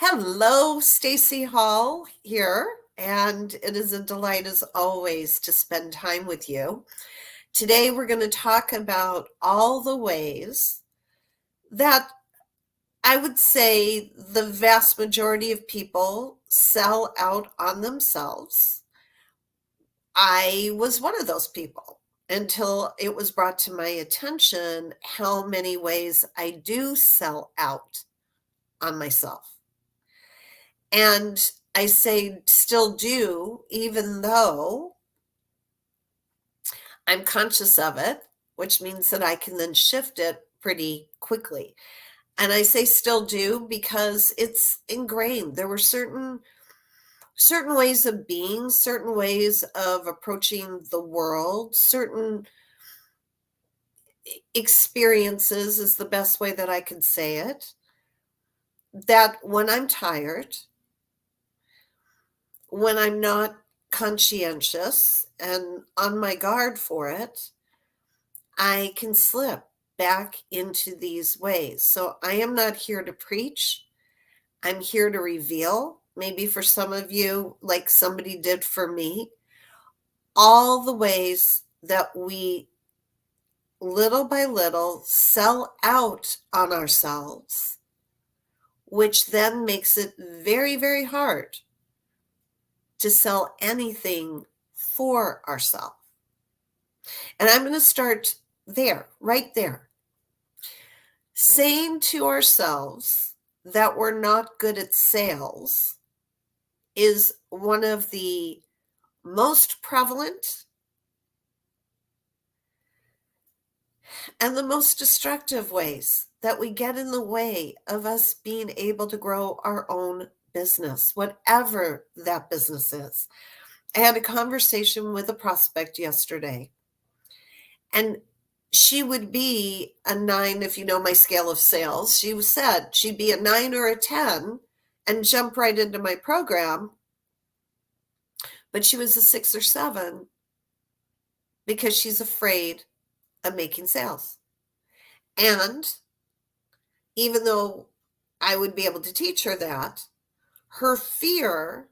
Hello, Stacey Hall here, and it is a delight as always to spend time with you. Today we're going to talk about all the ways that I would say the vast majority of people sell out on themselves. I was one of those people until it was brought to my attention how many ways I do sell out on myself. And I say still do, even though I'm conscious of it, which means that I can then shift it pretty quickly. And I say still do because it's ingrained. There were certain ways of being, certain ways of approaching the world, certain experiences is the best way that I could say it, that when I'm tired, when I'm not conscientious and on my guard for it, I can slip back into these ways. So I am not here to preach. I'm here to reveal, maybe for some of you, like somebody did for me, all the ways that we little by little sell out on ourselves, which then makes it very, very hard to sell anything for ourselves. And I'm going to start there, right there. Saying to ourselves that we're not good at sales is one of the most prevalent and the most destructive ways that we get in the way of us being able to grow our own business, whatever that business is. I had a conversation with a prospect yesterday, and she would be a 9, if you know my scale of sales. She said she'd be a 9 or a 10 and jump right into my program, but she was a 6 or 7 because she's afraid of making sales. And even though I would be able to teach her that, her fear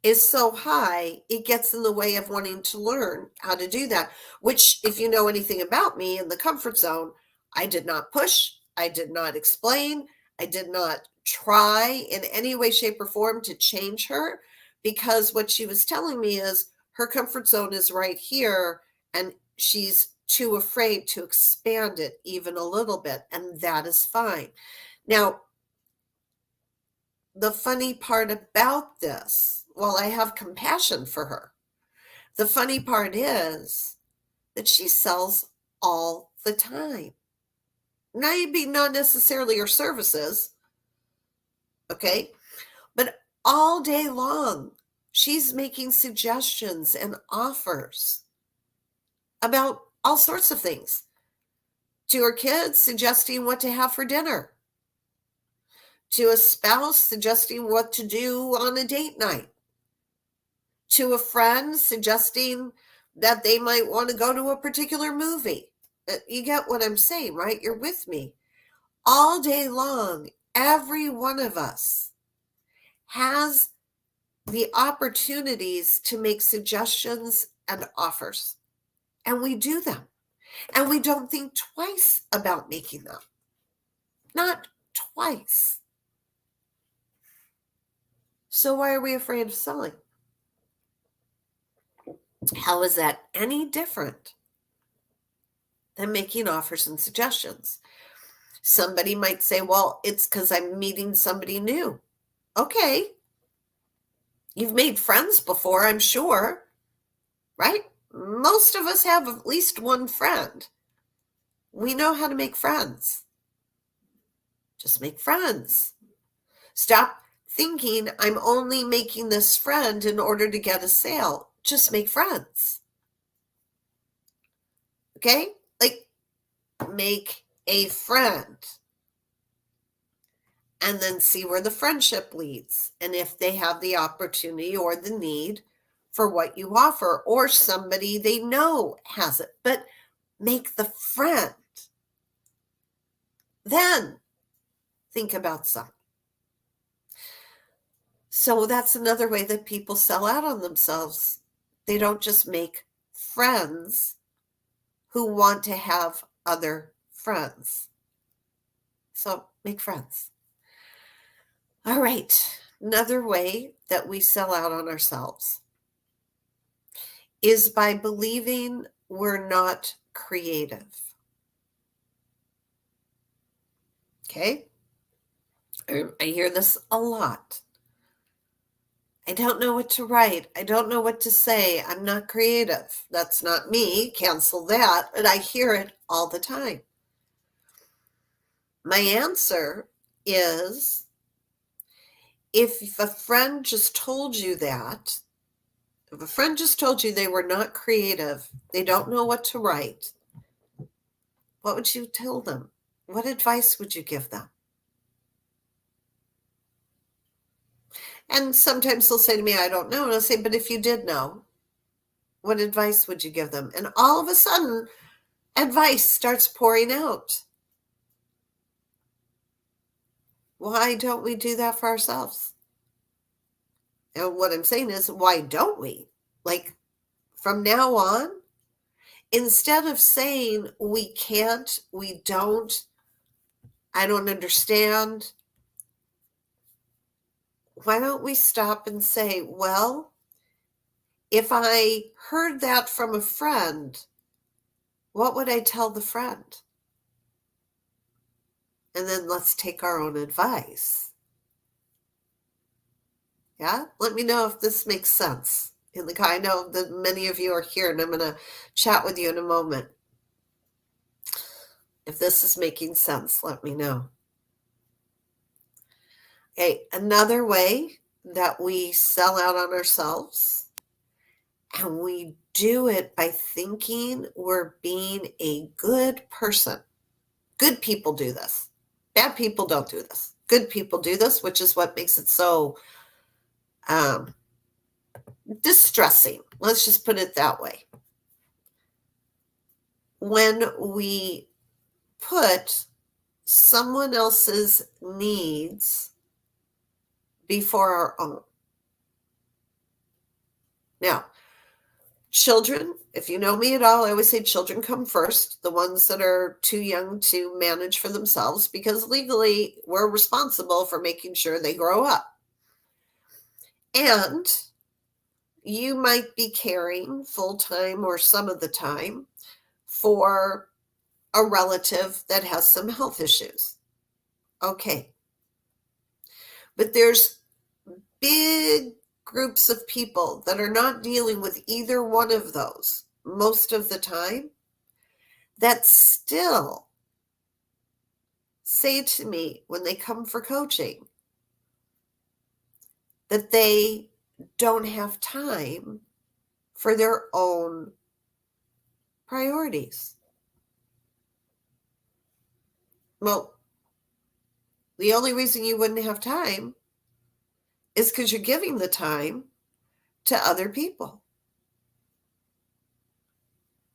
is so high, it gets in the way of wanting to learn how to do that, which, if you know anything about me in the comfort zone, I did not push, I did not explain, I did not try in any way, shape, or form to change her, because what she was telling me is her comfort zone is right here, and she's too afraid to expand it even a little bit, and that is fine. Now, the funny part about this, well, I have compassion for her. The funny part is that she sells all the time. Maybe not necessarily her services, okay? But all day long, she's making suggestions and offers about all sorts of things. To her kids, suggesting what to have for dinner. To a spouse, suggesting what to do on a date night. To a friend, suggesting that they might want to go to a particular movie. You get what I'm saying, right? You're with me. All day long, every one of us has the opportunities to make suggestions and offers. And we do them. And we don't think twice about making them. Not twice. So why are we afraid of selling? How is that any different than making offers and suggestions? Somebody might say, well, it's because I'm meeting somebody new. Okay. You've made friends before, I'm sure, right? Most of us have at least one friend. We know how to make friends. Just make friends. Stop thinking I'm only making this friend in order to get a sale. Just make friends. Okay? Like, make a friend. And then see where the friendship leads. And if they have the opportunity or the need for what you offer, or somebody they know has it. But make the friend. Then think about selling. So that's another way that people sell out on themselves. They don't just make friends who want to have other friends. So make friends. All right. Another way that we sell out on ourselves is by believing we're not creative. Okay? I hear this a lot. I don't know what to write. I don't know what to say. I'm not creative. That's not me. Cancel that. And I hear it all the time. My answer is, if a friend just told you that, if a friend just told you they were not creative, they don't know what to write, what would you tell them? What advice would you give them? And sometimes they'll say to me, I don't know. And I'll say, but if you did know, what advice would you give them? And all of a sudden, advice starts pouring out. Why don't we do that for ourselves? And what I'm saying is, why don't we? Like, from now on, instead of saying we can't, we don't, I don't understand, why don't we stop and say, well, if I heard that from a friend, what would I tell the friend? And then let's take our own advice. Yeah? Let me know if this makes sense. I know that many of you are here, and I'm going to chat with you in a moment. If this is making sense, let me know. Okay, another way that we sell out on ourselves, and we do it by thinking we're being a good person. Good people do this. Bad people don't do this. Good people do this, which is what makes it so distressing. Let's just put it that way. When we put someone else's needs before our own. Now, children, if you know me at all, I always say children come first, the ones that are too young to manage for themselves, because legally we're responsible for making sure they grow up. And you might be caring full-time or some of the time for a relative that has some health issues. Okay. But there's big groups of people that are not dealing with either one of those most of the time that still say to me when they come for coaching that they don't have time for their own priorities. Well, the only reason you wouldn't have time is because you're giving the time to other people.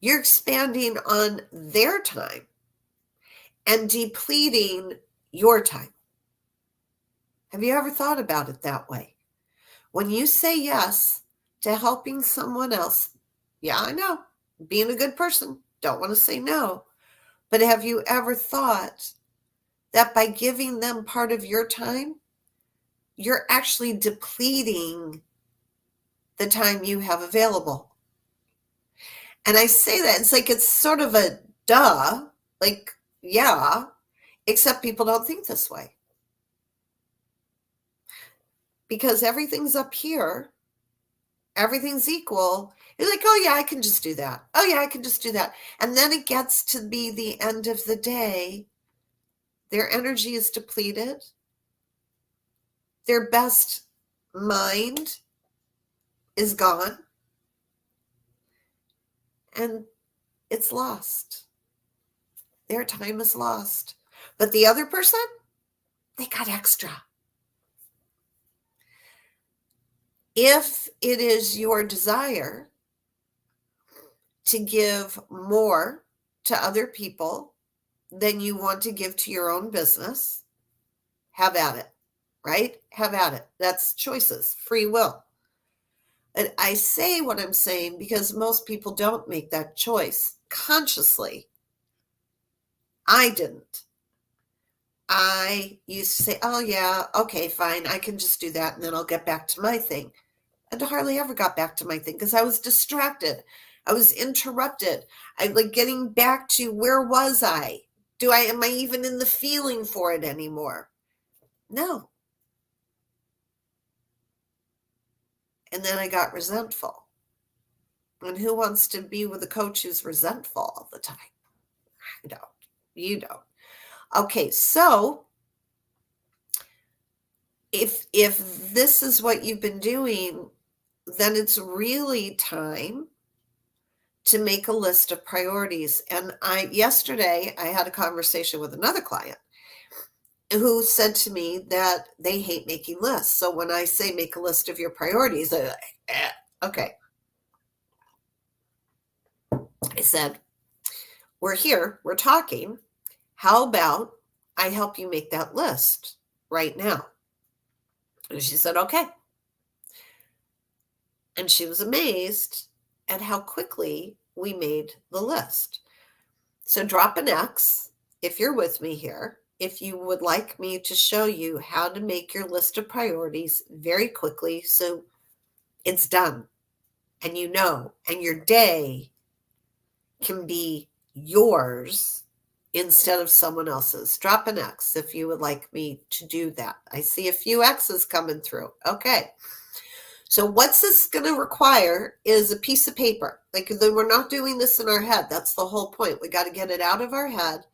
You're expanding on their time and depleting your time. Have you ever thought about it that way? When you say yes to helping someone else, yeah, I know, being a good person, don't want to say no. But have you ever thought that by giving them part of your time, you're actually depleting the time you have available? And I say that, it's like it's sort of a duh, like, yeah, except people don't think this way. Because everything's up here, everything's equal. It's like, oh yeah, I can just do that. Oh yeah, I can just do that. And then it gets to be the end of the day. Their energy is depleted. Their best mind is gone. And it's lost. Their time is lost. But the other person, they got extra. If it is your desire to give more to other people than you want to give to your own business, have at it. right? Have at it. That's choices, free will. And I say what I'm saying because most people don't make that choice consciously. I didn't. I used to say, oh, yeah, okay, fine. I can just do that and then I'll get back to my thing. And I hardly ever got back to my thing because I was distracted. I was interrupted. I like getting back to where was I? Am I even in the feeling for it anymore? No. And then I got resentful. And who wants to be with a coach who's resentful all the time? I don't. You don't. Okay, so if this is what you've been doing, then it's really time to make a list of priorities. And yesterday I had a conversation with another client who said to me that they hate making lists. So when I say make a list of your priorities, they're like, okay. I said, we're here, we're talking. How about I help you make that list right now? And she said, okay. And she was amazed at how quickly we made the list. So drop an X if you're with me here, if you would like me to show you how to make your list of priorities very quickly so it's done and and your day can be yours instead of someone else's. Drop an X if you would like me to do that. I see a few X's coming through. Okay. So what's this going to require is a piece of paper. Like we're not doing this in our head. That's the whole point. We got to get it out of our head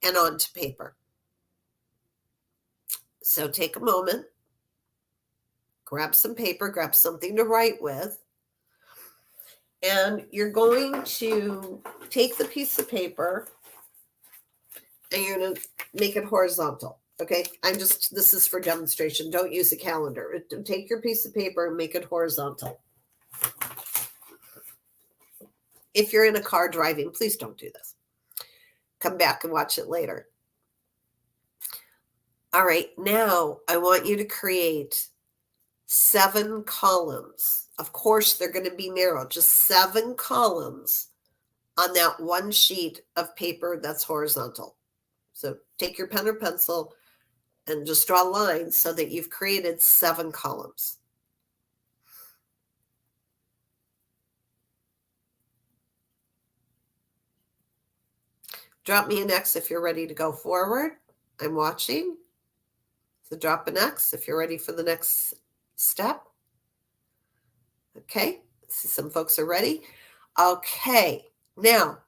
and onto paper. So take a moment, grab some paper, grab something to write with, and you're going to take the piece of paper and you're going to make it horizontal. Okay, this is for demonstration. Don't use a calendar. Take your piece of paper and make it horizontal. If you're in a car driving, please don't do this. Come back and watch it later. All right, now I want you to create 7 columns. Of course, they're going to be narrow, just 7 columns on that one sheet of paper that's horizontal. So take your pen or pencil and just draw lines so that you've created 7 columns. Drop me an X if you're ready to go forward. I'm watching. So drop an X if you're ready for the next step. Okay, see some folks are ready. Okay, now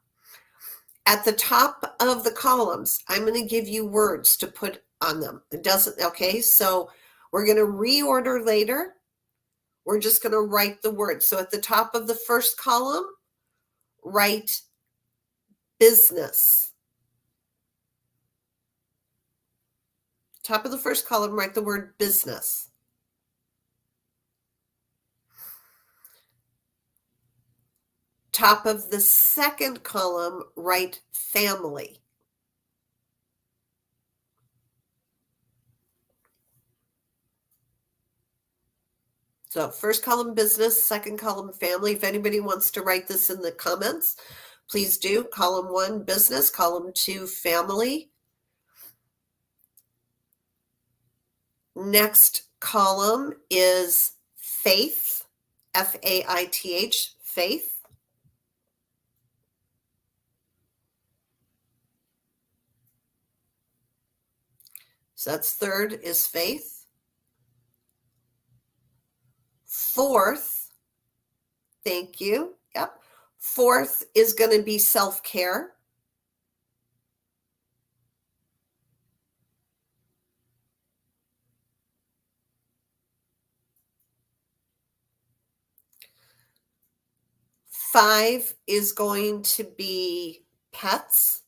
at the top of the columns, I'm going to give you words to put on them. Okay, so we're going to reorder later. We're just going to write the words. So at the top of the first column, write business. Top of the first column, write the word business. Top of the second column, write family. So first column business, second column family. If anybody wants to write this in the comments, please do. Column 1, business. Column 2, family. Next column is faith, Faith, faith. So that's third is faith. Fourth, thank you. Yep. Fourth is going to be self-care. Five is going to be pets.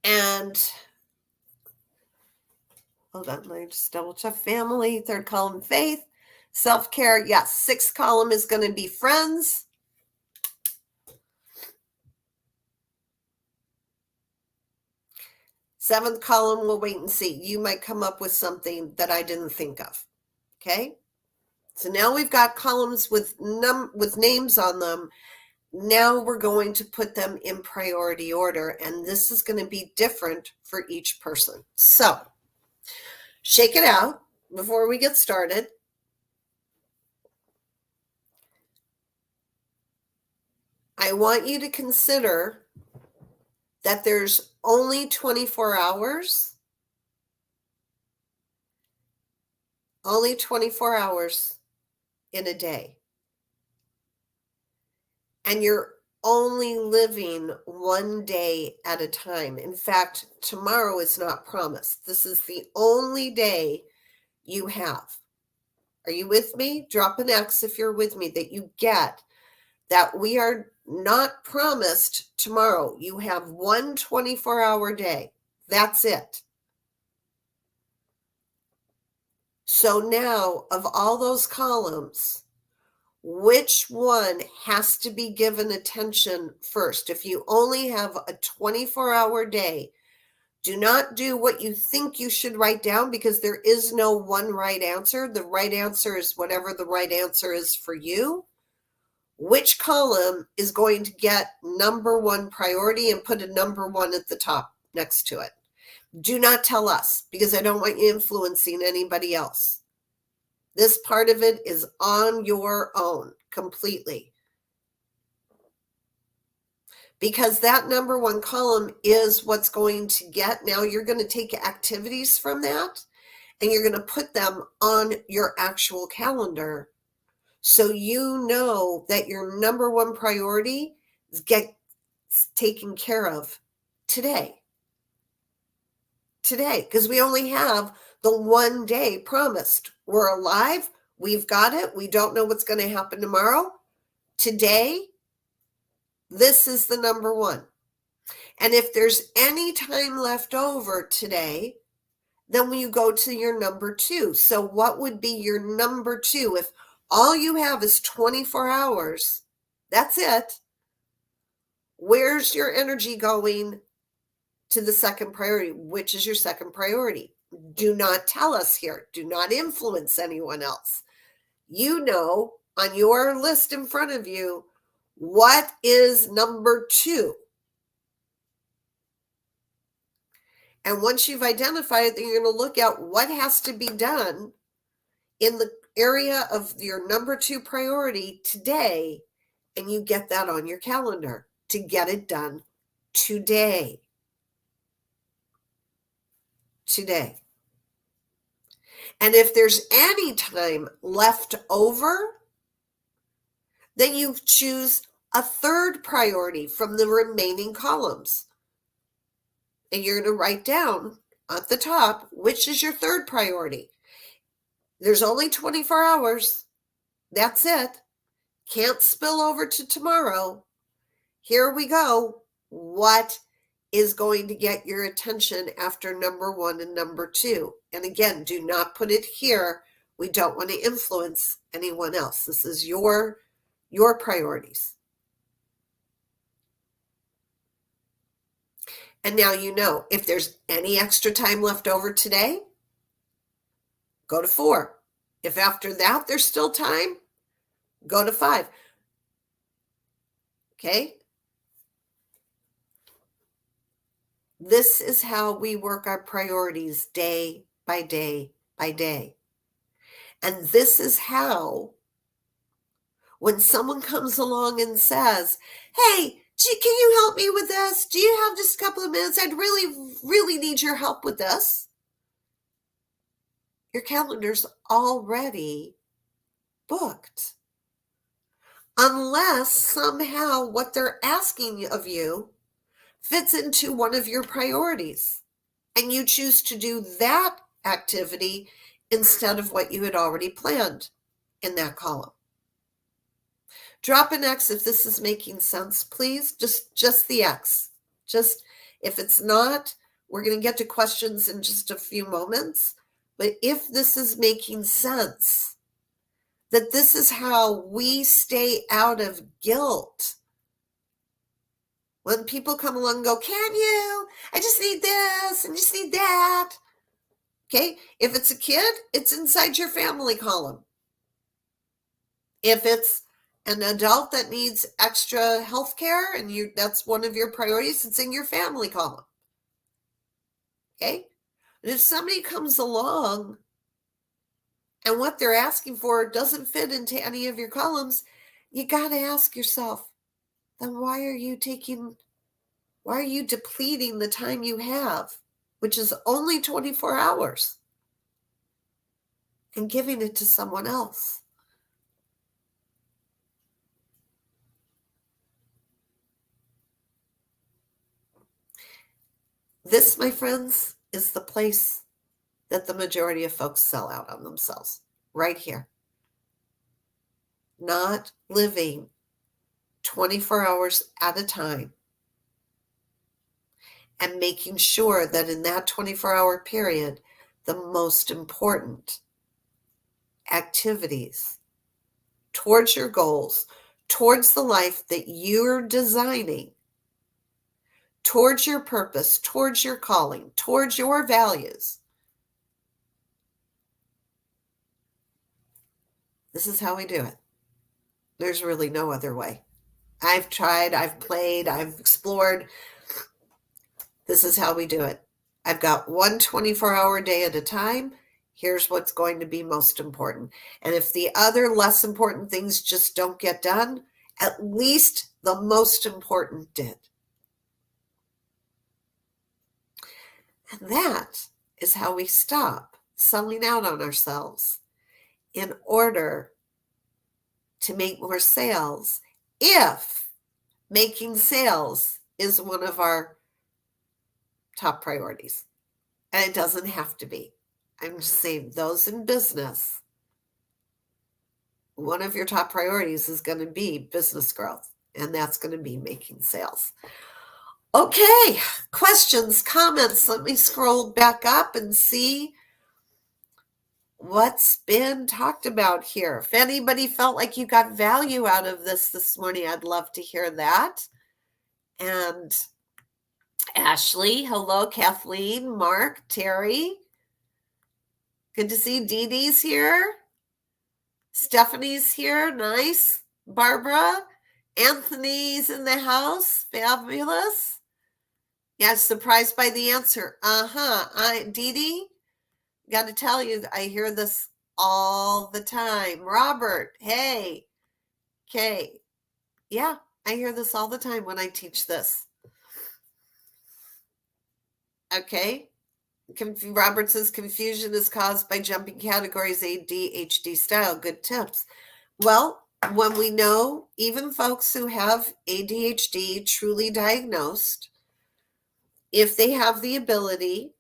And hold on, let me just double check. Family, third column, faith. Self-care, yes. Sixth column is going to be friends. Seventh column, we'll wait and see. You might come up with something that I didn't think of. Okay? So now we've got columns with names on them. Now we're going to put them in priority order, and this is going to be different for each person. So shake it out before we get started. I want you to consider that there's only 24 hours, in a day. And you're only living one day at a time. In fact, tomorrow is not promised. This is the only day you have. Are you with me? Drop an X if you're with me, that you get that we are not promised tomorrow. You have one 24-hour day. That's it. So now, of all those columns, which one has to be given attention first? If you only have a 24-hour day, do not do what you think you should write down, because there is no one right answer. The right answer is whatever the right answer is for you. Which column is going to get number one priority, and put a number one at the top next to it? Do not tell us, because I don't want you influencing anybody else. This part of it is on your own completely. Because that number one column is what's going to get. Now you're going to take activities from that and you're going to put them on your actual calendar, so you know that your number one priority gets taken care of today. Because we only have the one day promised. We're alive. We've got it. We don't know what's going to happen tomorrow. Today, this is the number one. And if there's any time left over today, then you go to your number two. So what would be your number two? If all you have is 24 hours, that's it. Where's your energy going to the second priority? Which is your second priority? Do not tell us here. Do not influence anyone else. You know, on your list in front of you, what is number two? And once you've identified it, then you're going to look at what has to be done in the area of your number two priority today, and you get that on your calendar to get it done today. And if there's any time left over, then you choose a third priority from the remaining columns. And you're going to write down at the top, which is your third priority. There's only 24 hours. That's it. Can't spill over to tomorrow. Here we go. What is going to get your attention after number one and number two? And again, do not put it here. We don't want to influence anyone else. This is your priorities. And now you know, if there's any extra time left over today, go to 4. If after that there's still time, go to 5. Okay? This is how we work our priorities day by day by day. And this is how, when someone comes along and says, hey, can you help me with this? Do you have just a couple of minutes? I'd really, really need your help with this. Your calendar's already booked. Unless somehow what they're asking of you fits into one of your priorities, and you choose to do that activity instead of what you had already planned in that column. Drop an X if this is making sense, please. Just the X. Just if it's not, we're going to get to questions in just a few moments. But if this is making sense, that this is how we stay out of guilt. When people come along and go, can you? I just need this and just need that. Okay, if it's a kid, it's inside your family column. If it's an adult that needs extra health care and that's one of your priorities, it's in your family column. Okay? And if somebody comes along and what they're asking for doesn't fit into any of your columns, you got to ask yourself, then why are you depleting the time you have, which is only 24 hours, and giving it to someone else? This, my friends, is the place that the majority of folks sell out on themselves, right here. Not living 24 hours at a time and making sure that in that 24-hour period, the most important activities towards your goals, towards the life that you're designing, towards your purpose, towards your calling, towards your values. This is how we do it. There's really no other way. I've tried, I've played, I've explored. This is how we do it. I've got one 24-hour day at a time. Here's what's going to be most important. And if the other less important things just don't get done, at least the most important did. And that is how we stop selling out on ourselves in order to make more sales, if making sales is one of our top priorities. And it doesn't have to be. I'm just saying, those in business, one of your top priorities is going to be business growth, and that's going to be making sales. Okay, questions, comments. Let me scroll back up and see what's been talked about here. If anybody felt like you got value out of this morning, I'd love to hear that. And Ashley, hello, Kathleen, Mark, Terry. Good to see Dee Dee's here. Stephanie's here, nice. Barbara, Anthony's in the house, fabulous. Yeah, surprised by the answer. Dee Dee, got to tell you, I hear this all the time. Robert, hey. Okay. Yeah, I hear this all the time when I teach this. Okay. Robert says confusion is caused by jumping categories, ADHD style. Good tips. Well, when we know, even folks who have ADHD truly diagnosed, if they have the ability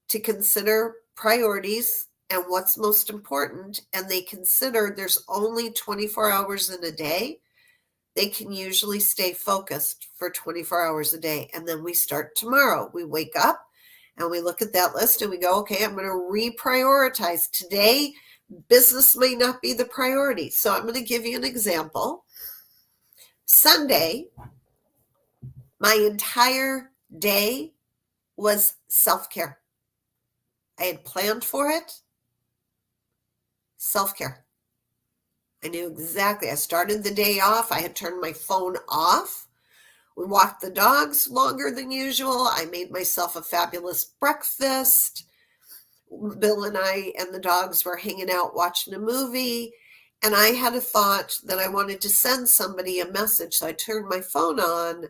to consider priorities and what's most important, and they consider there's only 24 hours in a day, they can usually stay focused for 24 hours a day. And then we start tomorrow. We wake up and we look at that list and we go, okay, I'm going to reprioritize. Today, business may not be the priority. So I'm going to give you an example. Sunday, my entire day was self-care. I had planned for it. Self-care. I knew exactly. I started the day off. I had turned my phone off. We walked the dogs longer than usual. I made myself a fabulous breakfast. Bill and I and the dogs were hanging out watching a movie. And I had a thought that I wanted to send somebody a message. So I turned my phone on.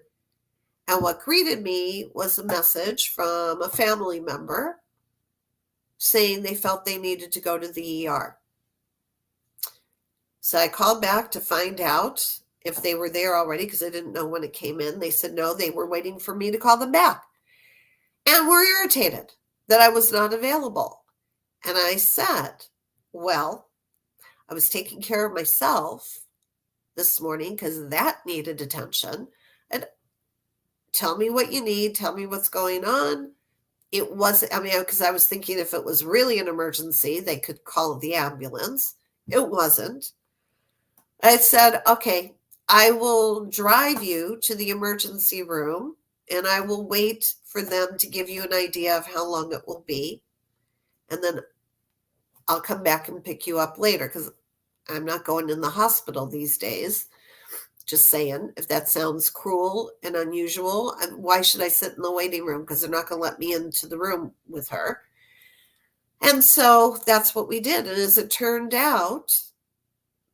And what greeted me was a message from a family member saying they felt they needed to go to the ER. So I called back to find out if they were there already because I didn't know when it came in. They said no, they were waiting for me to call them back and were irritated that I was not available. And I said, well, I was taking care of myself this morning because that needed attention. And tell me what you need. Tell me what's going on. It wasn't, because I was thinking if it was really an emergency, they could call the ambulance. It wasn't. I said, okay, I will drive you to the emergency room and I will wait for them to give you an idea of how long it will be. And then I'll come back and pick you up later because I'm not going in the hospital these days. Just saying, if that sounds cruel and unusual, why should I sit in the waiting room? Because they're not going to let me into the room with her. And so that's what we did. And as it turned out,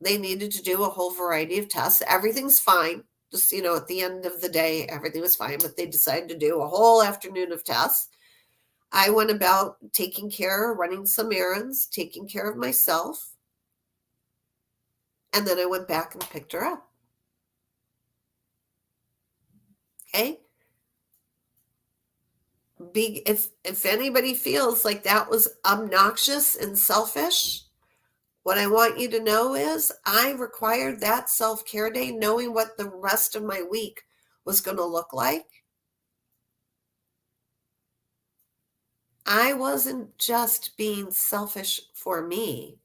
they needed to do a whole variety of tests. Everything's fine. Just, at the end of the day, everything was fine. But they decided to do a whole afternoon of tests. I went about taking care, running some errands, taking care of myself. And then I went back and picked her up. Okay? If anybody feels like that was obnoxious and selfish, what I want you to know is I required that self-care day knowing what the rest of my week was going to look like. I wasn't just being selfish for me.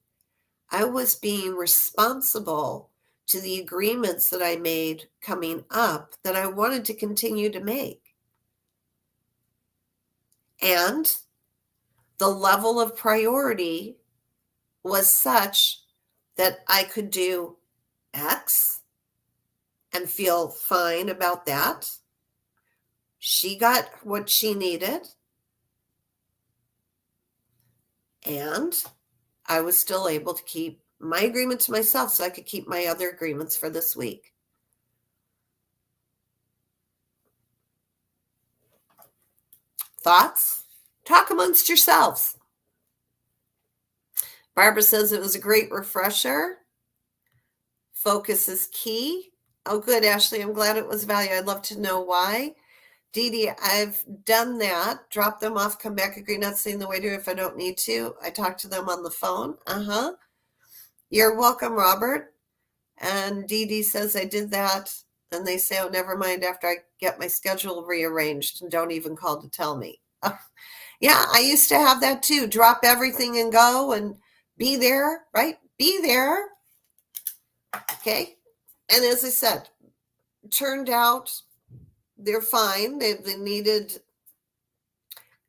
I was being responsible to the agreements that I made coming up that I wanted to continue to make. And the level of priority was such that I could do X and feel fine about that. She got what she needed. And I was still able to keep my agreement to myself so I could keep my other agreements for this week. Thoughts? Talk amongst yourselves. Barbara says it was a great refresher. Focus is key. Oh, good, Ashley. I'm glad it was value. I'd love to know why. Dee Dee, I've done that. Drop them off, come back, agree not to stay in the waiting room if I don't need to. I talk to them on the phone. You're welcome, Robert. And Dee Dee says I did that. And they say, oh, never mind, after I get my schedule rearranged and don't even call to tell me. Yeah, I used to have that too. Drop everything and go and be there, right? Be there. Okay. And as I said, turned out they're fine. They needed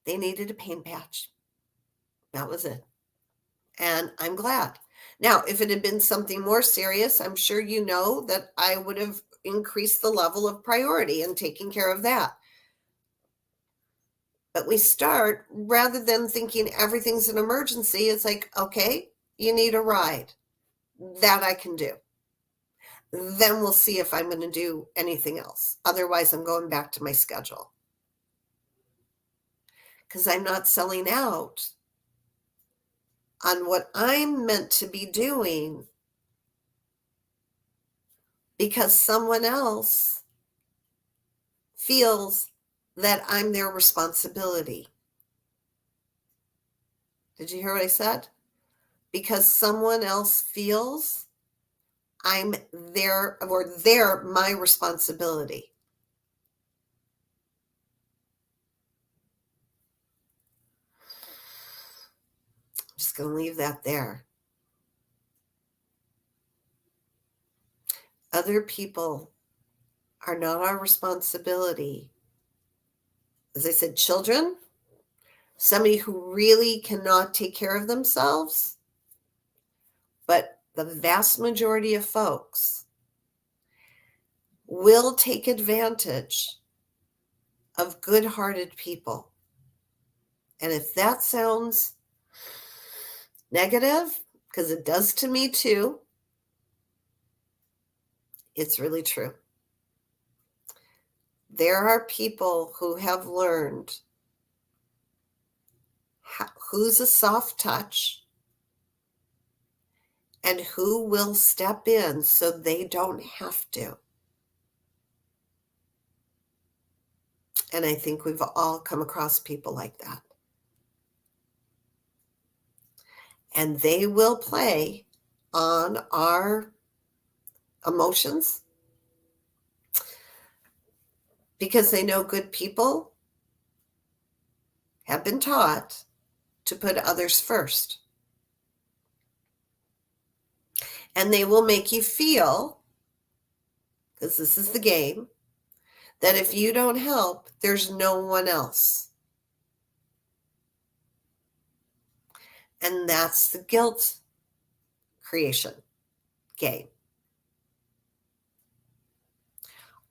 a pain patch. That was it. And I'm glad. Now, if it had been something more serious, I'm sure you know that I would have increased the level of priority in taking care of that. But we start, rather than thinking everything's an emergency, it's like, okay, you need a ride. That I can do. Then we'll see if I'm going to do anything else. Otherwise, I'm going back to my schedule. Because I'm not selling out on what I'm meant to be doing because someone else feels that I'm their responsibility. Did you hear what I said? Because someone else feels I'm their, or they're my responsibility. I'm just going to leave that there. Other people are not our responsibility. As I said, children, somebody who really cannot take care of themselves, but the vast majority of folks will take advantage of good-hearted people. And if that sounds negative, because it does to me too, it's really true. There are people who have learned who's a soft touch and who will step in so they don't have to. And I think we've all come across people like that. And they will play on our emotions because they know good people have been taught to put others first. And they will make you feel, because this is the game, that if you don't help, there's no one else. And that's the guilt creation game.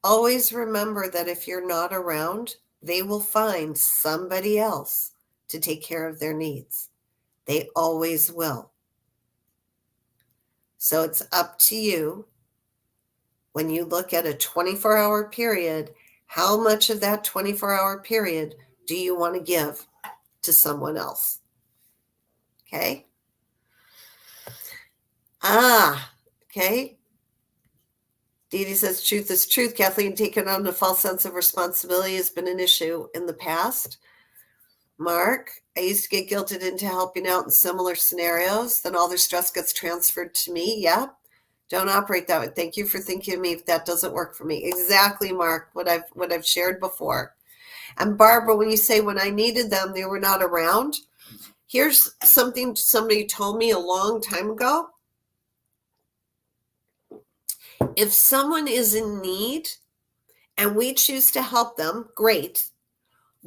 Always remember that if you're not around, they will find somebody else to take care of their needs. They always will. So it's up to you, when you look at a 24-hour period, how much of that 24-hour period do you want to give to someone else? Okay? Okay. Dee Dee says, truth is truth. Kathleen, taking on a false sense of responsibility has been an issue in the past. Mark, I used to get guilted into helping out in similar scenarios. Then all their stress gets transferred to me. Yeah. Don't operate that way. Thank you for thinking of me if that doesn't work for me. Exactly, Mark, what I've shared before. And Barbara, when you say when I needed them, they were not around. Here's something somebody told me a long time ago. If someone is in need and we choose to help them, great.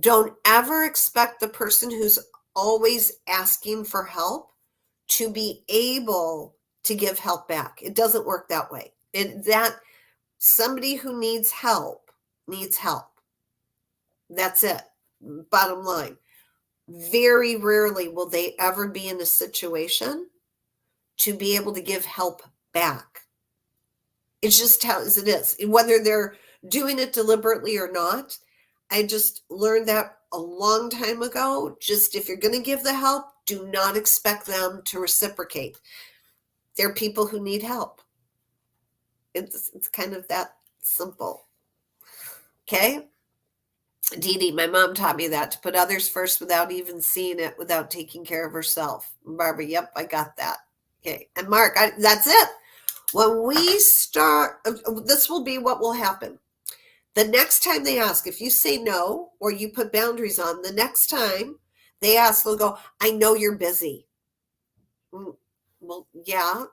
Don't ever expect the person who's always asking for help to be able to give help back. It doesn't work that way. Somebody who needs help needs help. That's it. Bottom line. Very rarely will they ever be in a situation to be able to give help back. It's just how it is. Whether they're doing it deliberately or not, I just learned that a long time ago. Just if you're going to give the help, do not expect them to reciprocate. They're people who need help. It's kind of that simple. Okay? Dee Dee, my mom taught me that, to put others first without even seeing it, without taking care of herself. Barbara, yep, I got that. Okay. And Mark, that's it. When we start, this will be what will happen. The next time they ask, if you say no, or you put boundaries on, the next time they ask, they'll go, I know you're busy. Well, yeah,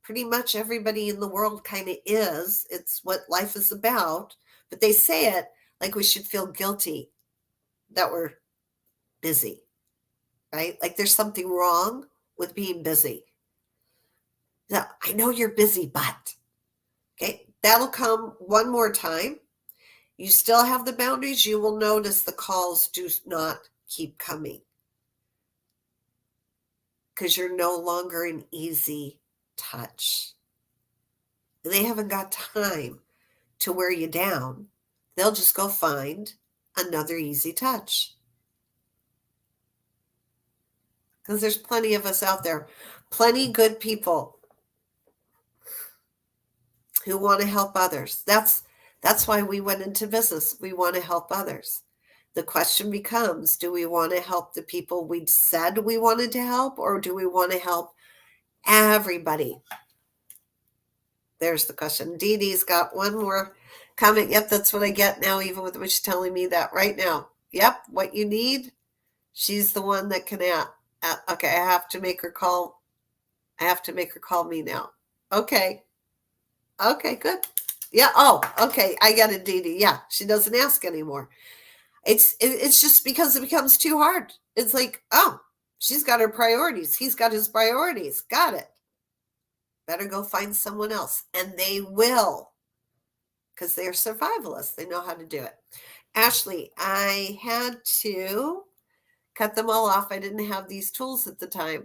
pretty much everybody in the world kind of is. It's what life is about. But they say it like we should feel guilty that we're busy, right? Like there's something wrong with being busy. Now, I know you're busy, but, okay, that'll come one more time. You still have the boundaries. You will notice the calls do not keep coming because you're no longer an easy touch. They haven't got time to wear you down. They'll just go find another easy touch. Because there's plenty of us out there, plenty good people who want to help others. That's why we went into business. We want to help others. The question becomes, do we want to help the people we said we wanted to help, or do we want to help everybody? There's the question. Dee Dee's got one more comment. Yep, that's what I get now, even with which telling me that right now. Yep, what you need, she's the one that can okay, I have to make her call. I have to make her call me now. Okay. Okay, good. Yeah. Oh, okay. I got it, Dee Dee. Yeah, she doesn't ask anymore. It's just because it becomes too hard. It's like, oh, she's got her priorities. He's got his priorities. Got it. Better go find someone else. And they will, because they're survivalists. They know how to do it. Ashley, I had to cut them all off. I didn't have these tools at the time.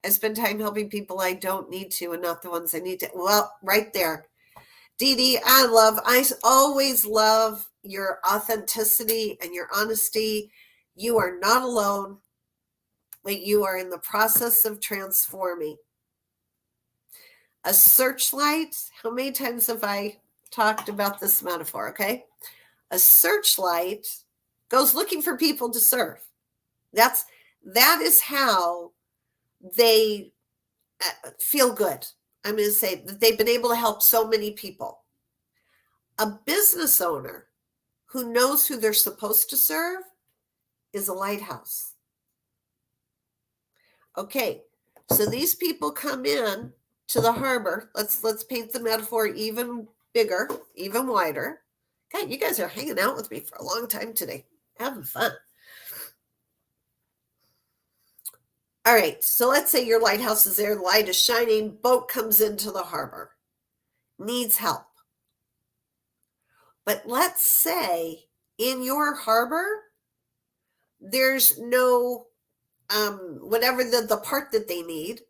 I spend time helping people I don't need to and not the ones I need to. Well, right there. Dee Dee, I always love your authenticity and your honesty. You are not alone, but you are in the process of transforming. A searchlight, how many times have I talked about this metaphor, okay? A searchlight goes looking for people to serve. That is how they feel good. I'm going to say that they've been able to help so many people. A business owner who knows who they're supposed to serve is a lighthouse. Okay, so these people come in to the harbor. Let's paint the metaphor even bigger, even wider. God, you guys are hanging out with me for a long time today. Having fun. All right, so let's say your lighthouse is there, the light is shining, boat comes into the harbor, needs help. But let's say in your harbor, there's no, whatever the part that they need,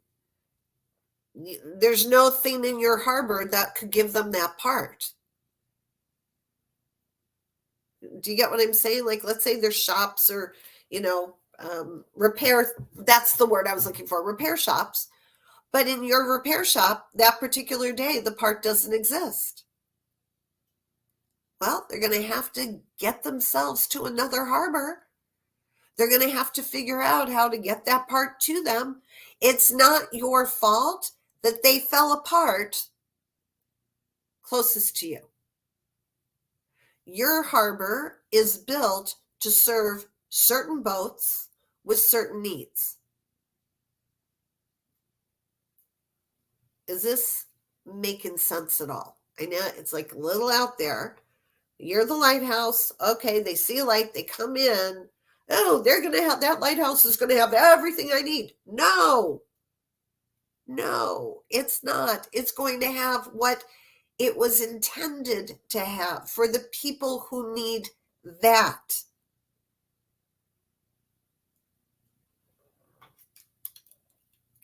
there's no thing in your harbor that could give them that part. Do you get what I'm saying? Like, let's say there's shops or, repair, that's the word I was looking for, repair shops. But in your repair shop, that particular day, the part doesn't exist. Well, they're going to have to get themselves to another harbor. They're going to have to figure out how to get that part to them. It's not your fault that they fell apart closest to you. Your harbor is built to serve certain boats with certain needs. Is this making sense at all? I know it's like a little out there. You're the lighthouse. Okay, they see a light, they come in. Oh, they're going to have, that lighthouse is going to have everything I need. No, it's not. It's going to have what it was intended to have for the people who need that.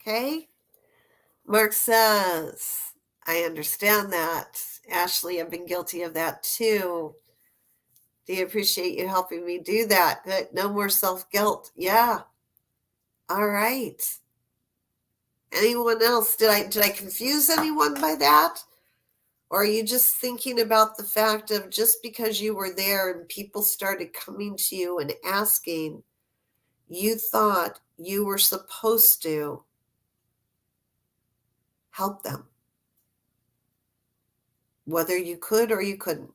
Okay? Mark says, I understand that. Ashley, I've been guilty of that too. Do you appreciate you helping me do that? Good. No more self-guilt. Yeah. All right. Anyone else? Did I confuse anyone by that? Or are you just thinking about the fact of just because you were there and people started coming to you and asking, you thought you were supposed to help them, whether you could or you couldn't?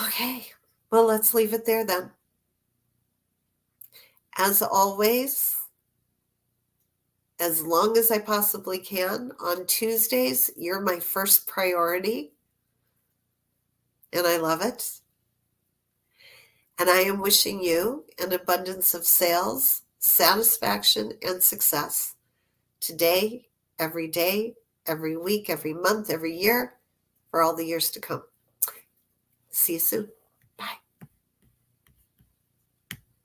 Okay, well, let's leave it there then. As always, as long as I possibly can, on Tuesdays, you're my first priority, and I love it. And I am wishing you an abundance of sales, satisfaction, and success today, every week, every month, every year, for all the years to come. See you soon.